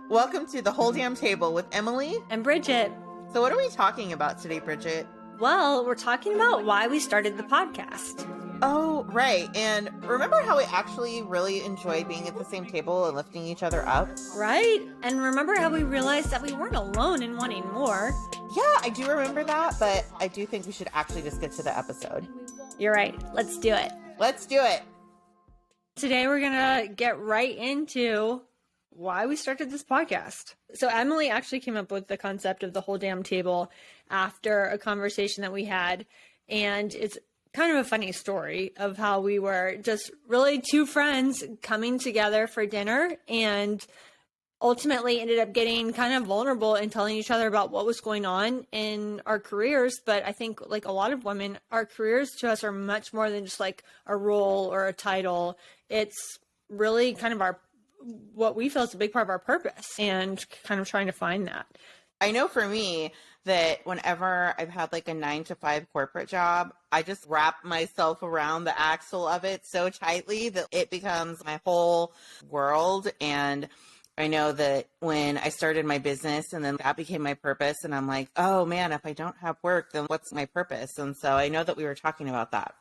Welcome to the whole damn table with Emily and Brigitte. So what are we talking about today, Brigitte? Well, we're talking about why we started the podcast. Oh, right. And remember how we actually really enjoyed being at the same table and lifting each other up? Right. And remember how we realized that we weren't alone in wanting more? Yeah, I do remember that, but I do think we should actually just get to the episode. You're right. Let's do it. Let's do it. Today we're going to get right into why we started this podcast. So Emily actually came up with the concept of the whole damn table after a conversation that we had. And it's kind of a funny story of how we were just really two friends coming together for dinner and ultimately ended up getting kind of vulnerable and telling each other about what was going on in our careers. But I think, like a lot of women, our careers to us are much more than just like a role or a title. It's really kind of what we feel is a big part of our purpose and kind of trying to find that. I know for me that whenever I've had like a 9-to-5 corporate job, I just wrap myself around the axle of it so tightly that it becomes my whole world. And I know that when I started my business and then that became my purpose, and I'm like, oh man, if I don't have work, then what's my purpose? And so I know that we were talking about that.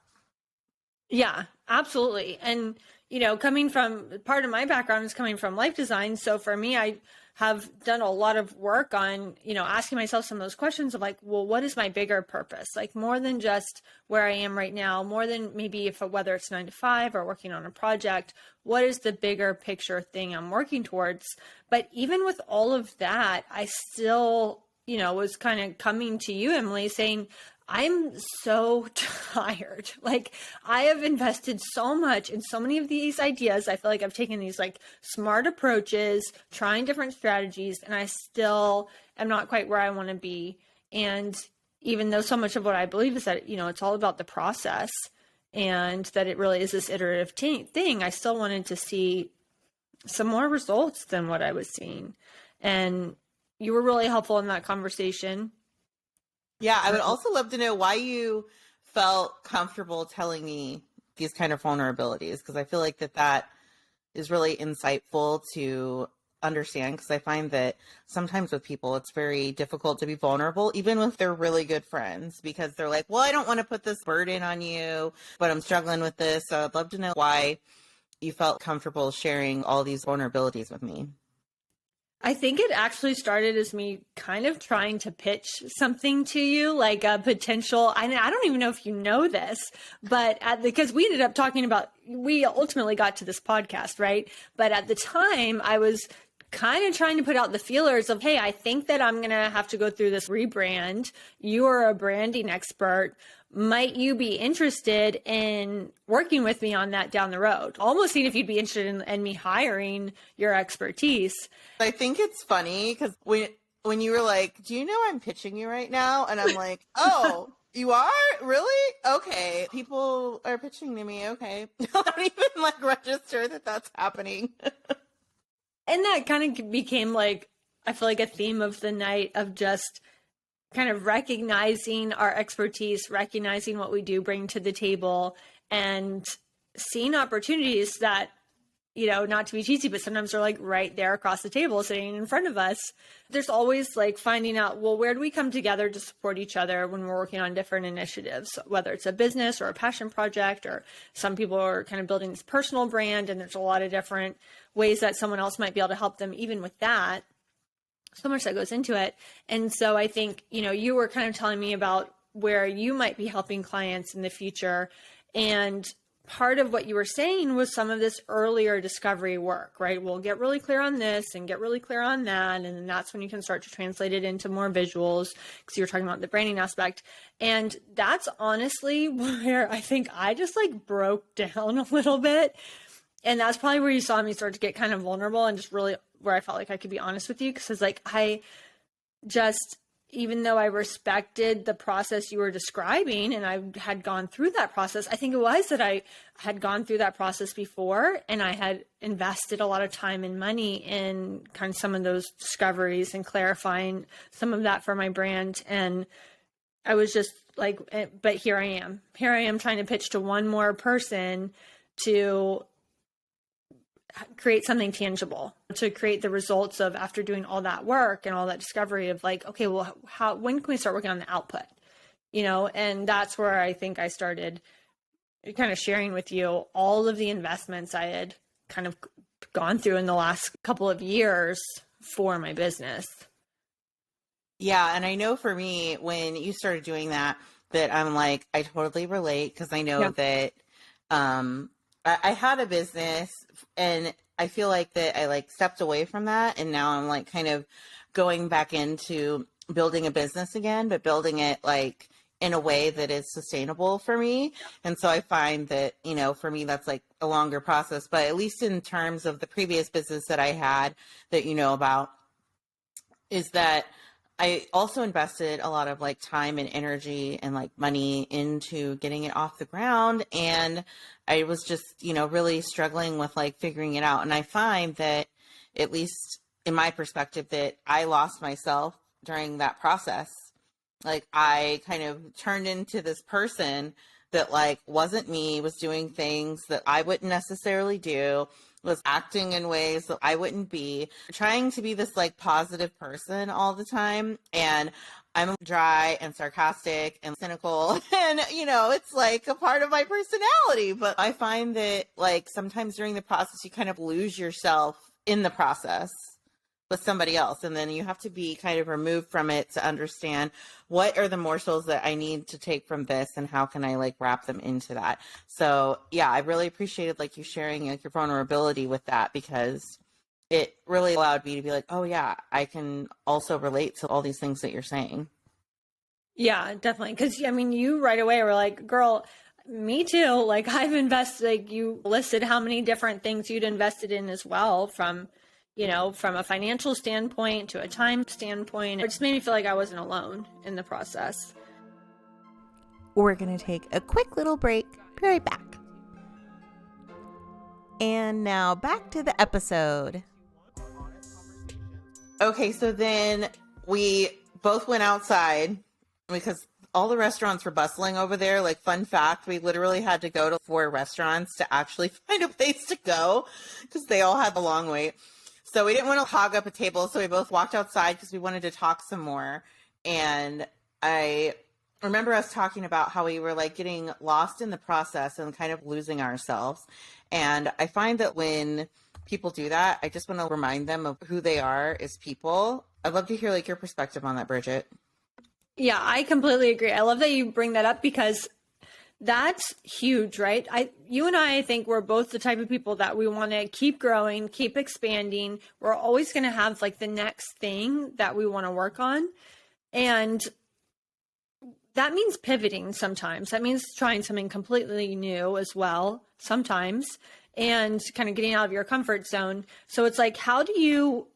Yeah, absolutely. And, you know, coming from part of my background is coming from life design. So for me, I have done a lot of work on, you know, asking myself some of those questions of like, well, what is my bigger purpose? Like more than just where I am right now, more than maybe whether it's 9-to-5 or working on a project, what is the bigger picture thing I'm working towards? But even with all of that, I still, you know, was kind of coming to you, Emily, saying, I'm so tired. Like I have invested so much in so many of these ideas. I feel like I've taken these like smart approaches, trying different strategies, and I still am not quite where I want to be. And even though so much of what I believe is that, you know, it's all about the process and that it really is this iterative thing, I still wanted to see some more results than what I was seeing. And you were really helpful in that conversation. Yeah, I would also love to know why you felt comfortable telling me these kind of vulnerabilities, because I feel like that is really insightful to understand, because I find that sometimes with people, it's very difficult to be vulnerable, even if they're really good friends, because they're like, well, I don't want to put this burden on you, but I'm struggling with this. So I'd love to know why you felt comfortable sharing all these vulnerabilities with me. I think it actually started as me kind of trying to pitch something to you, like a potential, I don't even know if you know this, but because we ended up talking about, we ultimately got to this podcast, right? But at the time I was kind of trying to put out the feelers of, hey, I think that I'm going to have to go through this rebrand. You are a branding expert. Might you be interested in working with me on that down the road? Almost seeing if you'd be interested in me hiring your expertise. I think it's funny because when you were like, do you know I'm pitching you right now? And I'm like, oh, you are? Really? Okay. People are pitching to me. Okay. I don't even like register that that's happening. And that kind of became like, I feel like a theme of the night of just kind of recognizing our expertise, recognizing what we do bring to the table, and seeing opportunities that, you know, not to be cheesy, but sometimes they're like right there across the table sitting in front of us. There's always like finding out, well, where do we come together to support each other when we're working on different initiatives, whether it's a business or a passion project, or some people are kind of building this personal brand, and there's a lot of different ways that someone else might be able to help them even with that. So much that goes into it. And so I think, you know, you were kind of telling me about where you might be helping clients in the future. And part of what you were saying was some of this earlier discovery work, right? We'll get really clear on this and get really clear on that. And then that's when you can start to translate it into more visuals, because you're talking about the branding aspect. And that's honestly where I think I just like broke down a little bit. And that's probably where you saw me start to get kind of vulnerable and just really where I felt like I could be honest with you. Because it's like, I just, even though I respected the process you were describing and I had gone through that process, I think it was that I had gone through that process before, and I had invested a lot of time and money in kind of some of those discoveries and clarifying some of that for my brand. And I was just like, but here I am trying to pitch to one more person to create something tangible, to create the results of, after doing all that work and all that discovery of like, okay, well, when can we start working on the output? And that's where I think I started kind of sharing with you all of the investments I had kind of gone through in the last couple of years for my business. Yeah. And I know for me, when you started doing that I'm like, I totally relate, because I know that I had a business, and I feel like that I like stepped away from that, and now I'm like kind of going back into building a business again, but building it like in a way that is sustainable for me. And so I find that, for me, that's like a longer process, but at least in terms of the previous business that I had that you know about, is that I also invested a lot of like time and energy and like money into getting it off the ground. And I was just, really struggling with like figuring it out. And I find that, at least in my perspective, that I lost myself during that process. Like I kind of turned into this person that like wasn't me, was doing things that I wouldn't necessarily do, was acting in ways that I wouldn't be, trying to be this like positive person all the time. And I'm dry and sarcastic and cynical. And, it's like a part of my personality. But I find that like sometimes during the process, you kind of lose yourself in the process with somebody else. And then you have to be kind of removed from it to understand what are the morsels that I need to take from this, and how can I like wrap them into that. So yeah, I really appreciated like you sharing like your vulnerability with that, because it really allowed me to be like, oh yeah, I can also relate to all these things that you're saying. Yeah, definitely. Because you right away were like, girl, me too. Like I've invested, like you listed how many different things you'd invested in as well, from from a financial standpoint to a time standpoint. It just made me feel like I wasn't alone in the process. We're going to take a quick little break. Be right back. And now back to the episode. Okay, so then we both went outside because all the restaurants were bustling over there. Like, fun fact, we literally had to go to 4 restaurants to actually find a place to go, because they all had a long wait. So we didn't want to hog up a table, so we both walked outside because we wanted to talk some more. And I remember us talking about how we were like getting lost in the process and kind of losing ourselves. And I find that when people do that, I just want to remind them of who they are as people. I'd love to hear like your perspective on that, Brigitte. Yeah, I completely agree. I love that you bring that up, because that's huge, right? You and I think we're both the type of people that we want to keep growing, keep expanding. We're always going to have like the next thing that we want to work on. And that means pivoting sometimes. That means trying something completely new as well sometimes, and kind of getting out of your comfort zone. So it's like, how do you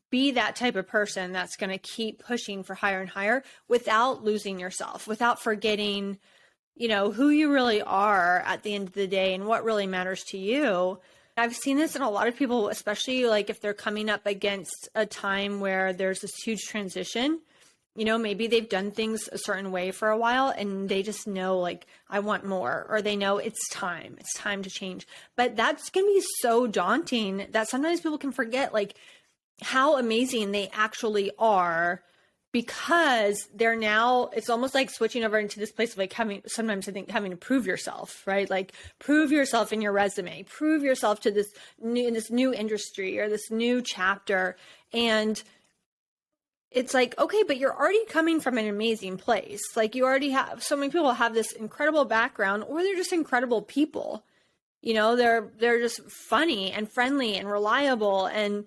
be that type of person that's going to keep pushing for higher and higher without losing yourself, without forgetting who you really are at the end of the day and what really matters to you? I've seen this in a lot of people, especially like if they're coming up against a time where there's this huge transition. Maybe they've done things a certain way for a while and they just know like, I want more, or they know it's time to change. But that's going to be so daunting that sometimes people can forget like how amazing they actually are, because they're now, it's almost like switching over into this place of like sometimes I think having to prove yourself, right? Like prove yourself in your resume, prove yourself to this new industry or this new chapter. And it's like, okay, but you're already coming from an amazing place. Like you already have, so many people have this incredible background, or they're just incredible people. They're just funny and friendly and reliable and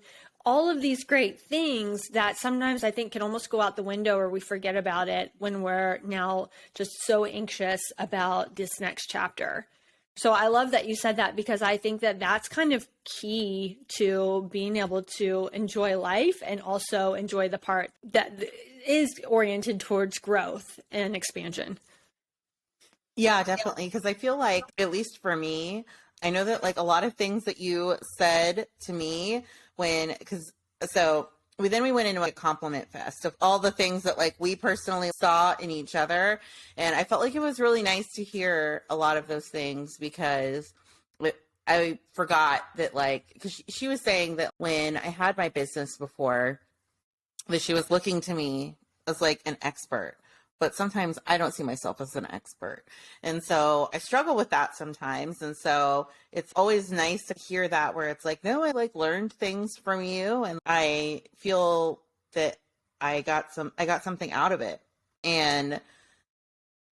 all of these great things that sometimes I think can almost go out the window, or we forget about it when we're now just so anxious about this next chapter. So I love that you said that, because I think that that's kind of key to being able to enjoy life and also enjoy the part that is oriented towards growth and expansion. Yeah, definitely. Because I feel like, at least for me, I know that like a lot of things that you said to me we went into a compliment fest of all the things that like we personally saw in each other. And I felt like it was really nice to hear a lot of those things, because I forgot that, like, because she was saying that when I had my business before, that she was looking to me as like an expert. But sometimes I don't see myself as an expert. And so I struggle with that sometimes. And so it's always nice to hear that, where it's like, no, I like learned things from you and I feel that I got something out of it. And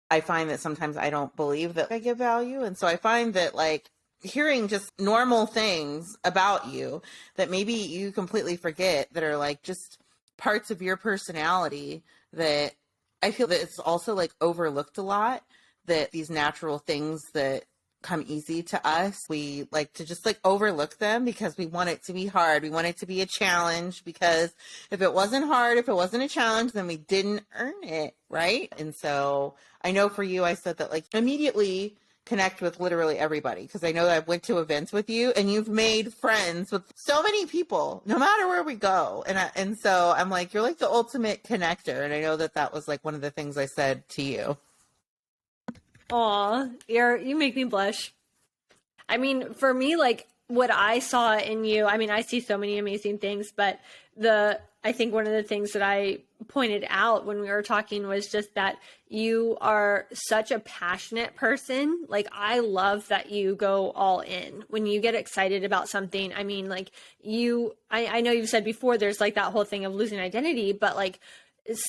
I find that sometimes I don't believe that I give value. And so I find that, like, hearing just normal things about you that maybe you completely forget, that are like just parts of your personality, that I feel that it's also like overlooked a lot, that these natural things that come easy to us, we like to just like overlook them because we want it to be hard. We want it to be a challenge, because if it wasn't hard, if it wasn't a challenge, then we didn't earn it, right? And so I know for you, I said that, like, immediately connect with literally everybody, because I know that I went to events with you and you've made friends with so many people no matter where we go. And so I'm like, you're like the ultimate connector. And I know that that was like one of the things I said to you. Aw, you make me blush. I mean, for me, like, what I saw in you, I mean, I see so many amazing things, but I think one of the things that I pointed out when we were talking was just that you are such a passionate person. Like, I love that you go all in when you get excited about something. I mean, like, I know you've said before, there's like that whole thing of losing identity, but like, it's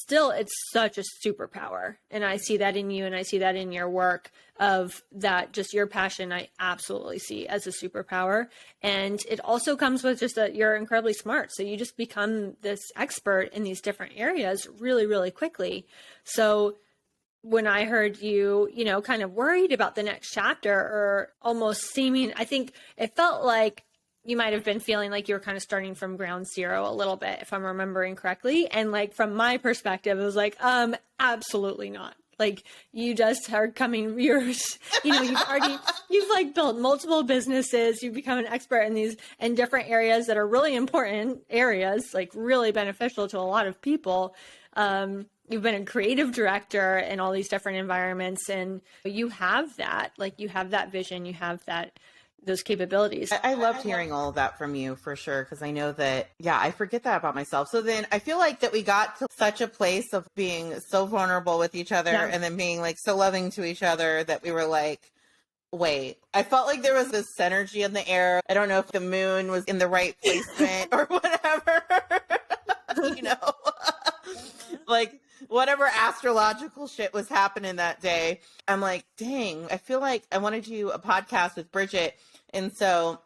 such a superpower. And I see that in you, and I see that in your work, of that, just your passion, I absolutely see as a superpower. And it also comes with just that you're incredibly smart. So you just become this expert in these different areas really, really quickly. So when I heard you, kind of worried about the next chapter, or almost seeming, I think it felt like you might have been feeling like you were kind of starting from ground zero a little bit, if I'm remembering correctly. And like, from my perspective, it was like, absolutely not. Like, you just are coming, you've like built multiple businesses. You've become an expert in different areas that are really important areas, like really beneficial to a lot of people. You've been a creative director in all these different environments, and you have that vision, you have those capabilities. I loved hearing all of that from you, for sure, because I know that, I forget that about myself. So then I feel like that we got to such a place of being so vulnerable with each other, and then being like so loving to each other, that we were like, wait, I felt like there was this synergy in the air. I don't know if the moon was in the right placement or whatever, like whatever astrological shit was happening that day. I'm like, dang, I feel like I want to do a podcast with Brigitte. And so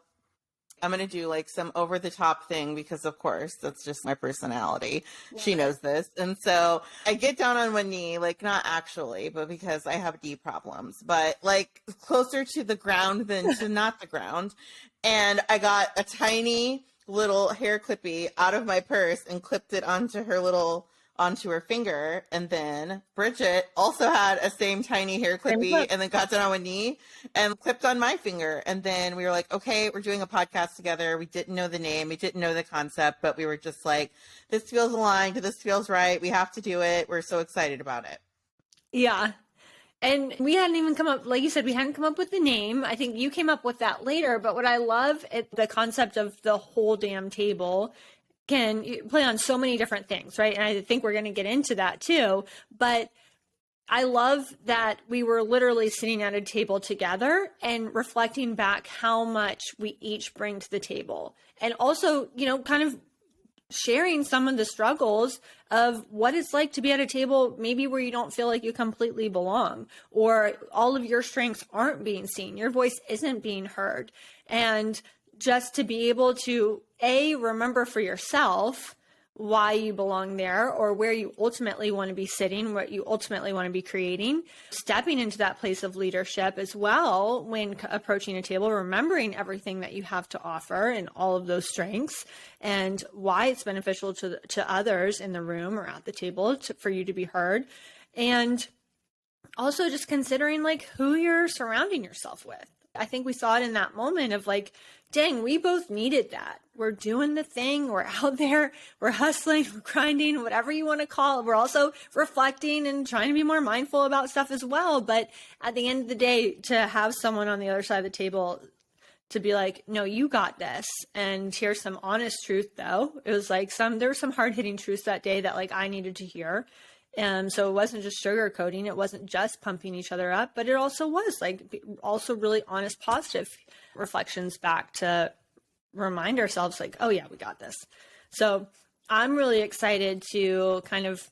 I'm going to do like some over the top thing, because of course that's just my personality. Yeah. She knows this. And so I get down on one knee, like not actually, but because I have knee problems, but like closer to the ground than to not the ground. And I got a tiny little hair clippy out of my purse and clipped it onto her finger. And then Brigitte also had a same tiny hair clippy, and then got down on one knee and clipped on my finger. And then we were like, okay, we're doing a podcast together. We didn't know the name, we didn't know the concept, but we were just like, this feels aligned, this feels right, we have to do it. We're so excited about it. Yeah. And we hadn't even come up, like you said, we hadn't come up with the name. I think you came up with that later. But what I love, the concept of the whole damn table can play on so many different things, right? And I think we're going to get into that too. But I love that we were literally sitting at a table together and reflecting back how much we each bring to the table. And also, kind of sharing some of the struggles of what it's like to be at a table maybe where you don't feel like you completely belong, or all of your strengths aren't being seen, your voice isn't being heard. And just to be able to remember for yourself why you belong there, or where you ultimately want to be sitting, what you ultimately want to be creating, stepping into that place of leadership as well when approaching a table, remembering everything that you have to offer and all of those strengths, and why it's beneficial to others in the room or at the table for you to be heard. And also just considering like who you're surrounding yourself with. I think we saw it in that moment of like, dang, we both needed that. We're doing the thing. We're out there. We're hustling, we're grinding, whatever you want to call it. We're also reflecting and trying to be more mindful about stuff as well. But at the end of the day, to have someone on the other side of the table to be like, no, you got this. And here's some honest truth though. It was like there were some hard hitting truths that day that like I needed to hear. And so it wasn't just sugarcoating. It wasn't just pumping each other up, but it also was like also really honest, positive reflections back to remind ourselves like, oh yeah, we got this. So I'm really excited to kind of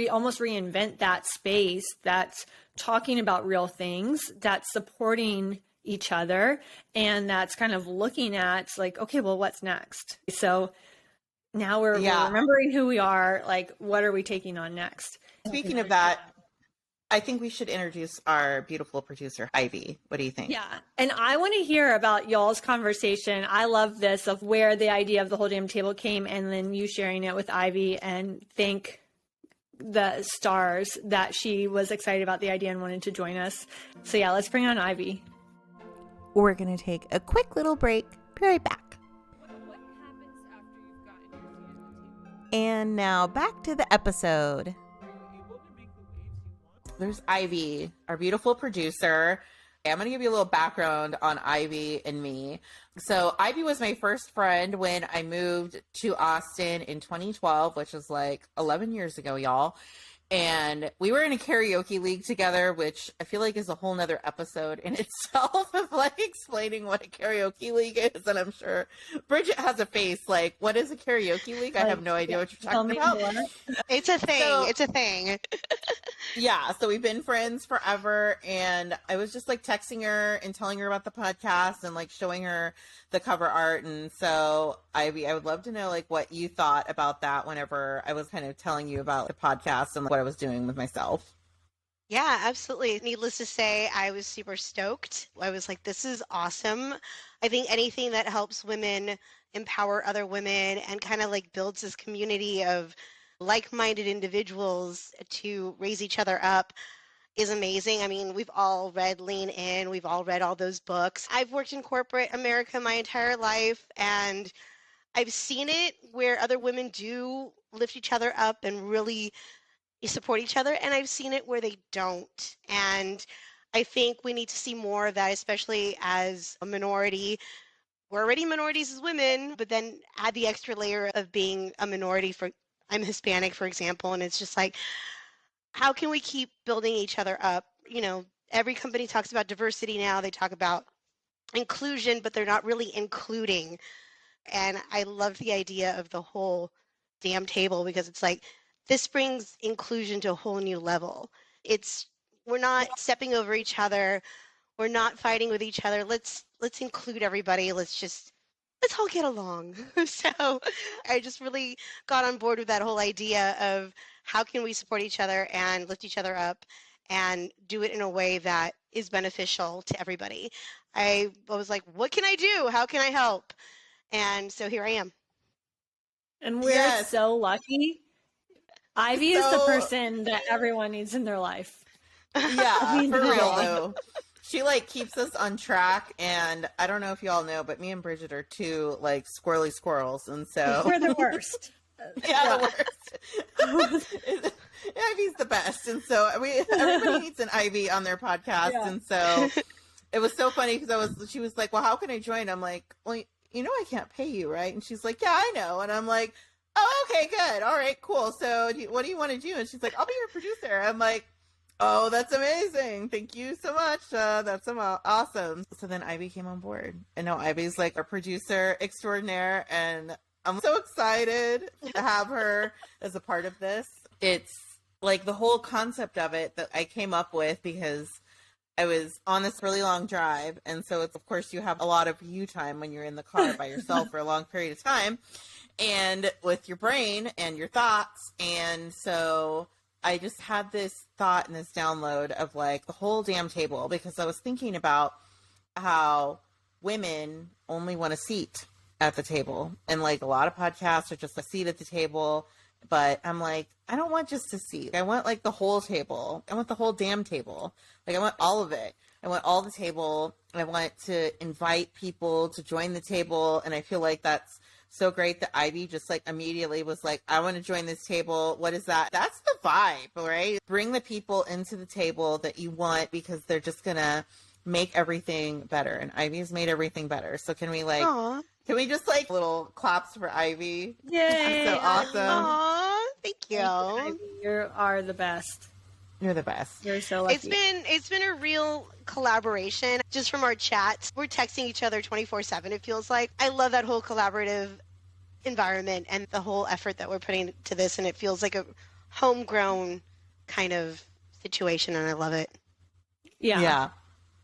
almost reinvent that space that's talking about real things, that's supporting each other, and that's kind of looking at like, okay, well, what's next? So now we're remembering who we are, like, what are we taking on next? Speaking of that, I think we should introduce our beautiful producer, Ivy. What do you think? Yeah. And I want to hear about y'all's conversation. I love this, of where the idea of the whole damn table came, and then you sharing it with Ivy, and thank the stars that she was excited about the idea and wanted to join us. So yeah, let's bring on Ivy. We're going to take a quick little break. Be right back. What happens after you've gotten your feet at the table? And now back to the episode. There's Ivy, our beautiful producer. I'm going to give you a little background on Ivy and me. So Ivy was my first friend when I moved to Austin in 2012, which is like 11 years ago, y'all. And we were in a karaoke league together, which I feel like is a whole nother episode in itself of like explaining what a karaoke league is. And I'm sure Bridget has a face like, what is a karaoke league? I have no idea what you're talking about. It's a thing. It's a thing. Yeah. So we've been friends forever. And I was just like texting her and telling her about the podcast and like showing her the cover art. And so Ivy, I would love to know like what you thought about that whenever I was kind of telling you about the podcast and what I was doing with myself. Yeah, absolutely. Needless to say, I was super stoked. I was like, this is awesome. I think anything that helps women empower other women and kind of like builds this community of like-minded individuals to raise each other up is amazing. I mean, we've all read Lean In. We've all read all those books. I've worked in corporate America my entire life, and I've seen it where other women do lift each other up and really support each other, and I've seen it where they don't. And I think we need to see more of that, especially as a minority. We're already minorities as women, but then add the extra layer of being a minority. I'm Hispanic, for example, and it's just like, how can we keep building each other up? You know, every company talks about diversity now. They talk about inclusion, but they're not really including. And I love the idea of the whole damn table, because it's like, this brings inclusion to a whole new level. We're not stepping over each other. We're not fighting with each other. Let's include everybody. Let's all get along. So I just really got on board with that whole idea of how can we support each other and lift each other up and do it in a way that is beneficial to everybody. I was like, what can I do? How can I help? And so here I am. And we're so lucky. Ivy is the person that everyone needs in their life. Yeah, for real though. She like keeps us on track, and I don't know if you all know, but me and Bridget are two like squirrely squirrels, and so we're the worst. Yeah, the worst. Ivy's the best, and so everybody needs an Ivy on their podcast, and so it was so funny because she was like, "Well, how can I join?" I'm like, "Well, you know, I can't pay you, right?" And she's like, "Yeah, I know," and I'm like, "Oh, okay, good, all right, cool. So, what do you want to do?" And she's like, "I'll be your producer." I'm like, "Oh, that's amazing. Thank you so much. That's awesome." So then Ivy came on board, and now Ivy's like our producer extraordinaire, and I'm so excited to have her as a part of this. It's like the whole concept of it that I came up with because I was on this really long drive, and so it's, of course, you have a lot of you time when you're in the car by yourself for a long period of time, and with your brain and your thoughts, and so I just had this thought and this download of like the whole damn table, because I was thinking about how women only want a seat at the table, and like a lot of podcasts are just a seat at the table, but I'm like, I don't want just a seat. I want like the whole table. I want the whole damn table. Like I want all of it. I want all the table. I want to invite people to join the table, and I feel like that's so great that Ivy just like immediately was like, I want to join this table. What is that? That's the vibe, right? Bring the people into the table that you want, because they're just gonna make everything better, and Ivy's made everything better. So can we Aw. can we just little claps for Ivy? Yay! So awesome. Aw, thank you. Ivy, you are the best. You're the best. You're so lucky. It's been a real collaboration just from our chats. We're texting each other 24/7. It feels like I love that whole collaborative environment and the whole effort that we're putting to this, and it feels like a homegrown kind of situation, and I love it. Yeah.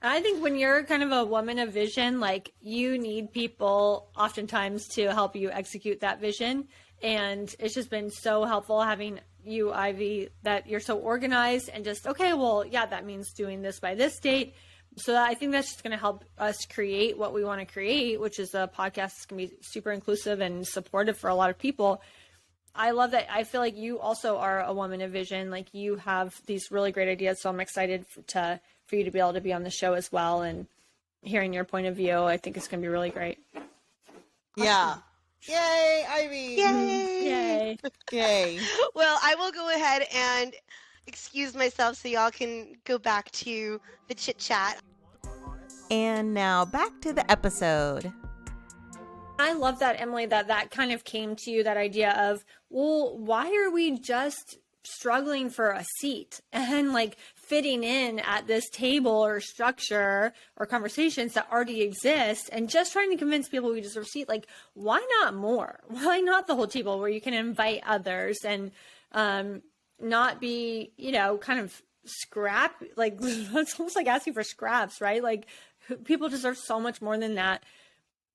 I think when you're kind of a woman of vision, you need people oftentimes to help you execute that vision. And it's just been so helpful having you, Ivy, that you're so organized and just, okay, well, yeah, that means doing this by this date. So I think that's just going to help us create what we want to create, which is a podcast that's going to be super inclusive and supportive for a lot of people. I love that. I feel like you also are a woman of vision. You have these really great ideas. So I'm excited for you to be able to be on the show as well, and hearing your point of view. I think it's going to be really great. Yeah. Yay, Ivy. Yay. Yay. Well, I will go ahead and excuse myself so y'all can go back to the chit chat. And now back to the episode. I love that, Emily, that kind of came to you, that idea of, well, why are we just struggling for a seat and fitting in at this table or structure or conversations that already exist and just trying to convince people we deserve a seat? Why not more? Why not the whole table where you can invite others and not be, kind of scrap, it's almost like asking for scraps, right? People deserve so much more than that.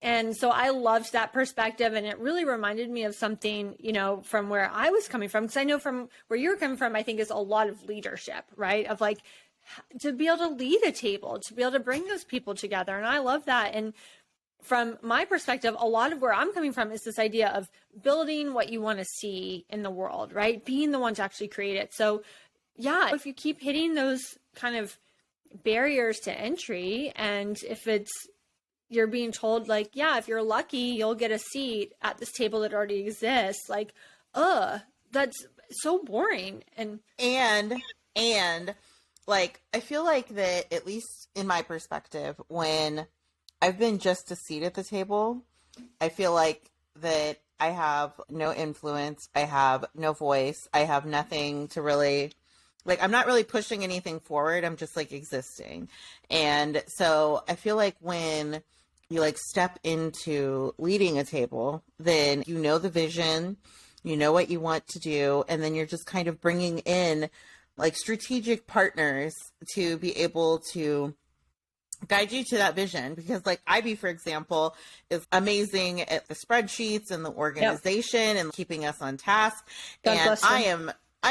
And so I loved that perspective, and it really reminded me of something, from where I was coming from, because I know from where you're coming from, I think is a lot of leadership, right? Of to be able to lead a table, to be able to bring those people together. And I love that. And from my perspective, a lot of where I'm coming from is this idea of building what you want to see in the world, right? Being the one to actually create it. So yeah, if you keep hitting those kind of barriers to entry, and if you're being told if you're lucky, you'll get a seat at this table that already exists. That's so boring. And I feel like that, at least in my perspective, when I've been just a seat at the table, I feel like that I have no influence. I have no voice. I have nothing to really, I'm not really pushing anything forward. I'm just existing. And so I feel like when you step into leading a table, then you know the vision, you know what you want to do, and then you're just kind of bringing in strategic partners to be able to guide you to that vision. Because Ivy, for example, is amazing at the spreadsheets and the organization and keeping us on task. And I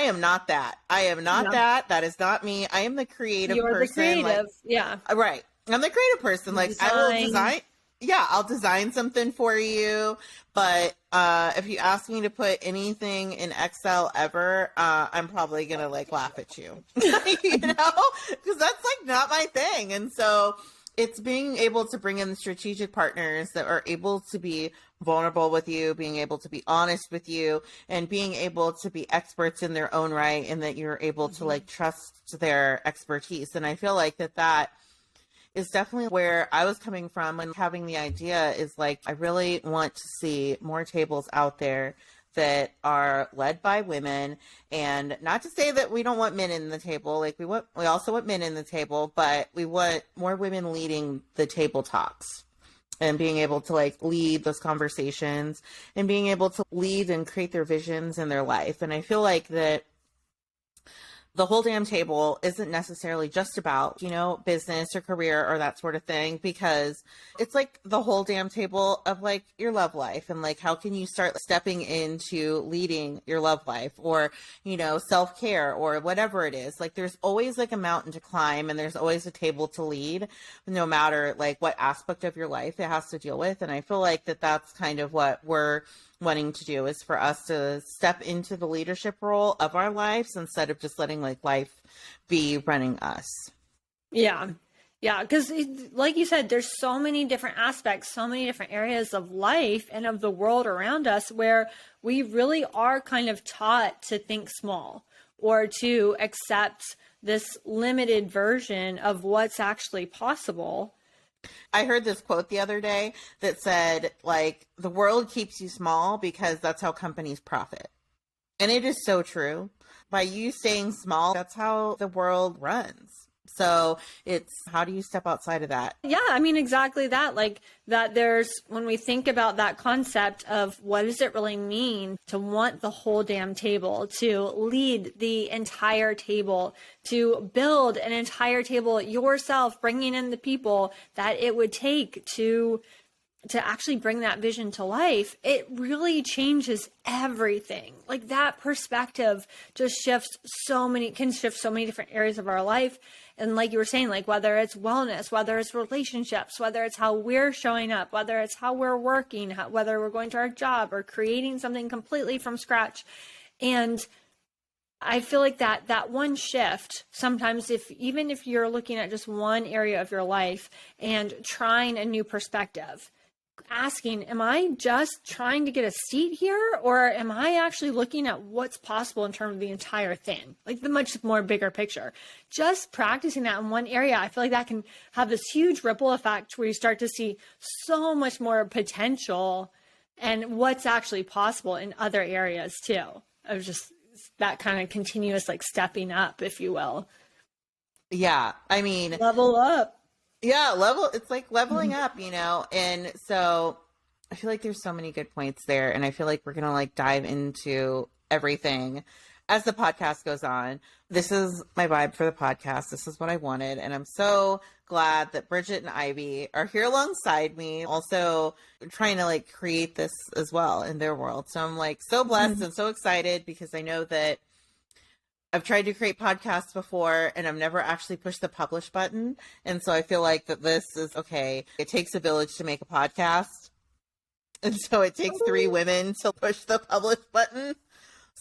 am not that. I am not that. That is not me. I am the creative person. You're the creative. Yeah. Right. I'm the creative person. I will design. Yeah, I'll design something for you. But if you ask me to put anything in Excel ever, I'm probably going to laugh at you, because that's not my thing. And so it's being able to bring in strategic partners that are able to be vulnerable with you, being able to be honest with you, and being able to be experts in their own right, and that you're able to trust their expertise. And I feel like that is definitely where I was coming from, and having the idea is I really want to see more tables out there that are led by women. And not to say that we don't want men in the table, we also want men in the table, but we want more women leading the table talks and being able to lead those conversations and being able to lead and create their visions in their life. And I feel that the whole damn table isn't necessarily just about, business or career or that sort of thing, because it's the whole damn table of your love life, and how can you start stepping into leading your love life, or, self-care, or whatever it is. There's always a mountain to climb, and there's always a table to lead, no matter what aspect of your life it has to deal with. And I feel that's kind of what we're wanting to do, is for us to step into the leadership role of our lives instead of just letting life be running us. Yeah. Because like you said, there's so many different aspects, so many different areas of life and of the world around us where we really are kind of taught to think small. or to accept this limited version of what's actually possible. I heard this quote the other day that said, like, the world keeps you small because that's how companies profit. And it is so true. By you staying small, that's how the world runs. So it's, how do you step outside of that? Yeah, I mean, exactly that. Like that there's, when we think about that concept of what does it really mean to want the whole damn table, to lead the entire table, to build an entire table yourself, bringing in the people that it would take to actually bring that vision to life, it really changes everything. Like that perspective just can shift so many different areas of our life. And like you were saying, like whether it's wellness, whether it's relationships, whether it's how we're showing up, whether it's how we're working, whether we're going to our job or creating something completely from scratch. And I feel like that one shift, sometimes even if you're looking at just one area of your life and trying a new perspective, asking, am I just trying to get a seat here, or am I actually looking at what's possible in terms of the entire thing, like the much more bigger picture? Just practicing that in one area, I feel like that can have this huge ripple effect where you start to see so much more potential and what's actually possible in other areas too, of just that kind of continuous like stepping up, if you will. Yeah, I mean, Level up. Yeah, it's like leveling up, you know? And so I feel like there's so many good points there. And I feel like we're going to like dive into everything as the podcast goes on. This is my vibe for the podcast. This is what I wanted. And I'm so glad that Brigitte and Ivy are here alongside me, also trying to like create this as well in their world. So I'm like so blessed and so excited because I know that I've tried to create podcasts before and I've never actually pushed the publish button. And so I feel like that this is okay. It takes a village to make a podcast. And so it takes 3 women to push the publish button.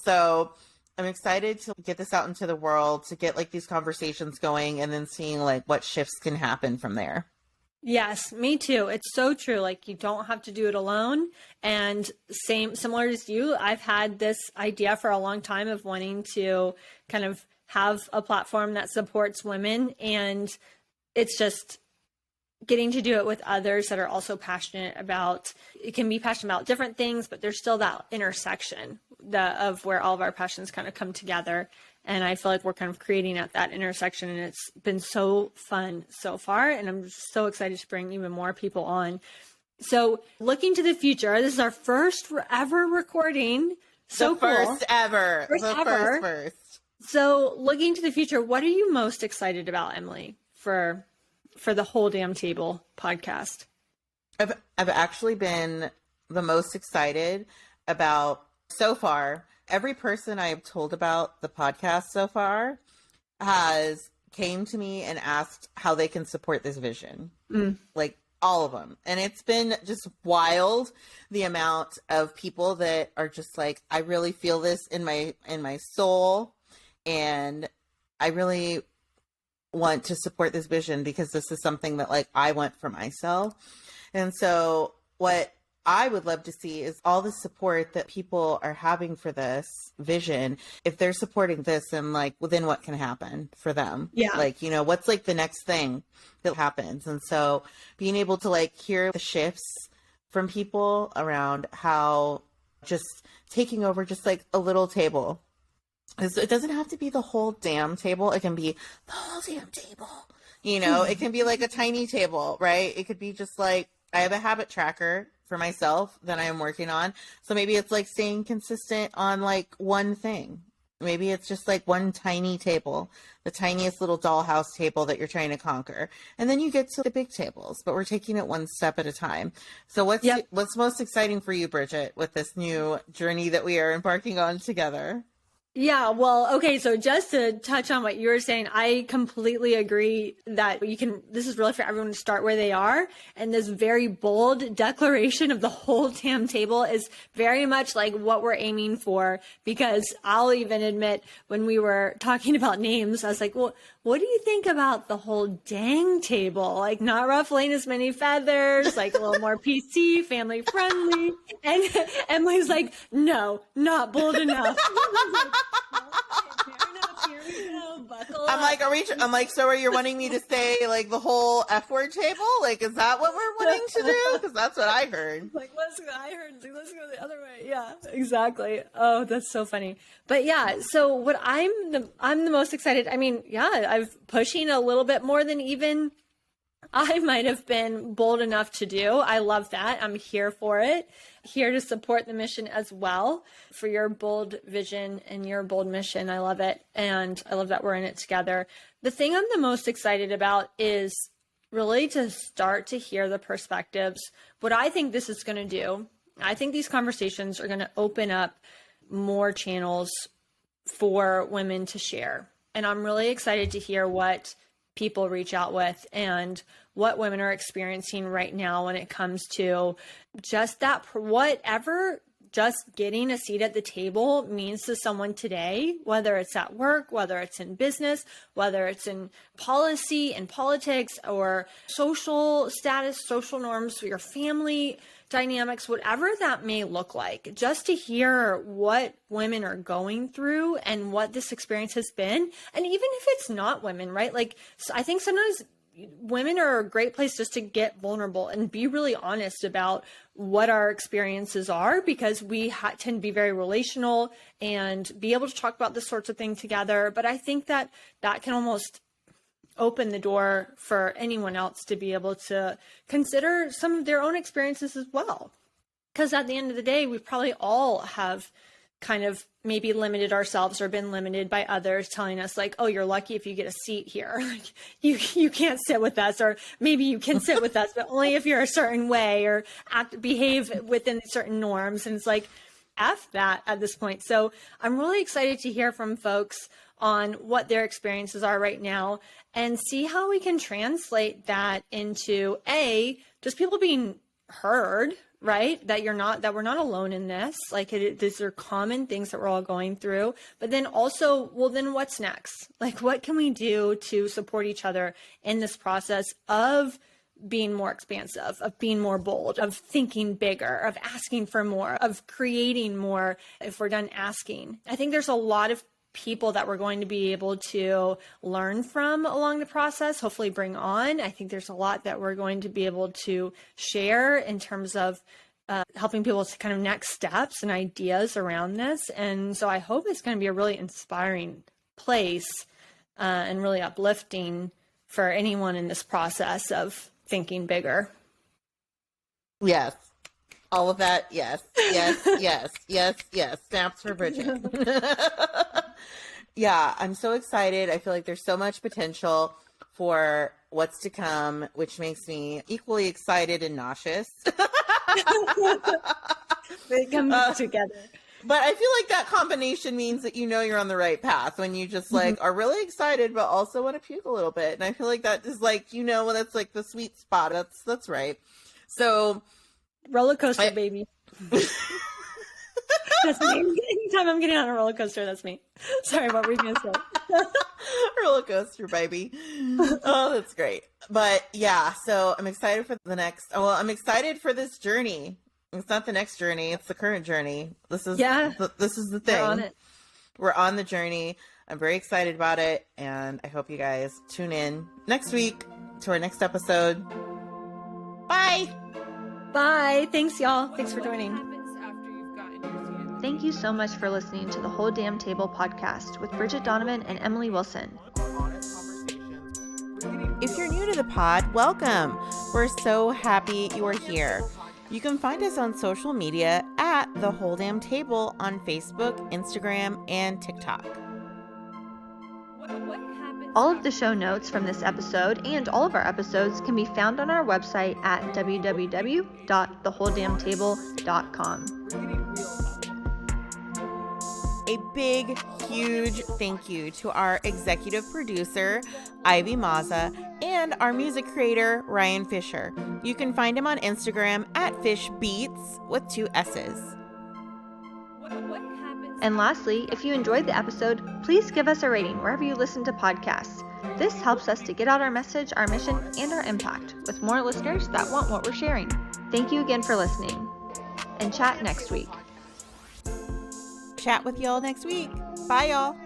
So I'm excited to get this out into the world, to get like these conversations going and then seeing like what shifts can happen from there. Yes, me too. It's so true. Like you don't have to do it alone. And similar as you, I've had this idea for a long time of wanting to kind of have a platform that supports women. And it's just getting to do it with others that are also passionate about, it can be passionate about different things, but there's still that intersection of where all of our passions kind of come together. And I feel like we're kind of creating at that intersection, and it's been so fun so far. And I'm so excited to bring even more people on. So looking to the future, this is our first ever recording. So the first cool. Ever. First. So looking to the future, what are you most excited about, Emily, for the Whole Damn Table podcast? I've actually been the most excited about so far. Every person I've told about the podcast so far has came to me and asked how they can support this vision. Like all of them. And it's been just wild, the amount of people that are just like, I really feel this in my soul. And I really want to support this vision because this is something that like I want for myself. And so what I would love to see is all the support that people are having for this vision. If they're supporting this, and like, well, then what can happen for them? Yeah. Like, you know, what's like the next thing that happens? And so being able to like hear the shifts from people around how just taking over just like a little table. It doesn't have to be the whole damn table. It can be the whole damn table. You know, it can be like a tiny table, right? It could be just like, I have a habit tracker for myself that I am working on. So maybe it's like staying consistent on like one thing. Maybe it's just like one tiny table, the tiniest little dollhouse table that you're trying to conquer. And then you get to the big tables, but we're taking it one step at a time. So what's most exciting for you, Brigitte, with this new journey that we are embarking on together? Yeah, well, okay, so just to touch on what you were saying, I completely agree that this is really for everyone to start where they are. And this very bold declaration of the whole damn table is very much like what we're aiming for, because I'll even admit when we were talking about names, I was like, well, what do you think about the whole dang table? Like not ruffling as many feathers, like a little more PC, family friendly. And Emily's like, no, not bold enough. Fair I'm like, I'm like, so are you wanting me to say like the whole F word table? Like, is that what we're wanting to do? Because that's what I heard. Like, let's go the other way. Yeah, exactly. Oh, that's so funny. But yeah, so what I'm the most excited. I mean, yeah, I'm pushing a little bit more than even I might have been bold enough to do. I love that. I'm here for it. Here to support the mission as well for your bold vision and your bold mission. I love it. And I love that we're in it together. The thing I'm the most excited about is really to start to hear the perspectives. What I think this is going to do, I think these conversations are going to open up more channels for women to share. And I'm really excited to hear what people reach out with and what women are experiencing right now when it comes to just that, whatever just getting a seat at the table means to someone today, whether it's at work, whether it's in business, whether it's in policy and politics or social status, social norms for your family dynamics, whatever that may look like, just to hear what women are going through and what this experience has been. And even if it's not women, right? Like, I think sometimes women are a great place just to get vulnerable and be really honest about what our experiences are, because we tend to be very relational and be able to talk about this sorts of things together. But I think that that can almost open the door for anyone else to be able to consider some of their own experiences as well. Because at the end of the day, we probably all have kind of maybe limited ourselves or been limited by others telling us like, oh, you're lucky if you get a seat here. Like, you can't sit with us, or maybe you can sit with us, but only if you're a certain way or behave within certain norms. And it's like, F that at this point. So I'm really excited to hear from folks on what their experiences are right now and see how we can translate that into just people being heard, right? That we're not alone in this. Like, these are common things that we're all going through. But then also, well, then what's next? Like, what can we do to support each other in this process of being more expansive, of being more bold, of thinking bigger, of asking for more, of creating more if we're done asking? I think there's a lot of people that we're going to be able to learn from along the process, hopefully bring on. I think there's a lot that we're going to be able to share in terms of helping people to kind of next steps and ideas around this. And so I hope it's going to be a really inspiring place and really uplifting for anyone in this process of thinking bigger. Yes. All of that. Yes. Yes. Snaps for Bridget. Yeah, I'm so excited. I feel like there's so much potential for what's to come, which makes me equally excited and nauseous. They come together. But I feel like that combination means that you know you're on the right path when you just like are really excited, but also want to puke a little bit. And I feel like that is like, when that's like the sweet spot. That's right. So roller coaster, baby. That's me. Anytime I'm getting on a roller coaster, that's me. Sorry, what were you gonna say? Roller coaster, baby. Oh, that's great. But yeah, so I'm excited for the next. Well, I'm excited for this journey. It's not the next journey; it's the current journey. This is this is the thing. We're on it. We're on the journey. I'm very excited about it, and I hope you guys tune in next week to our next episode. Bye. Bye. Thanks, y'all. Thanks for joining. Thank you so much for listening to the Whole Damn Table podcast with Brigitte Donovan and Emily Wilson. If you're new to the pod, welcome. We're so happy you are here. You can find us on social media at The Whole Damn Table on Facebook, Instagram, and TikTok. All of the show notes from this episode and all of our episodes can be found on our website at www.thewholedamntable.com. A big, huge thank you to our executive producer, Ivy Maza, and our music creator, Ryan Fisher. You can find him on Instagram at fishbeats with 2 S's. And lastly, if you enjoyed the episode, please give us a rating wherever you listen to podcasts. This helps us to get out our message, our mission, and our impact with more listeners that want what we're sharing. Thank you again for listening, and chat next week. Chat with y'all next week. Bye, y'all.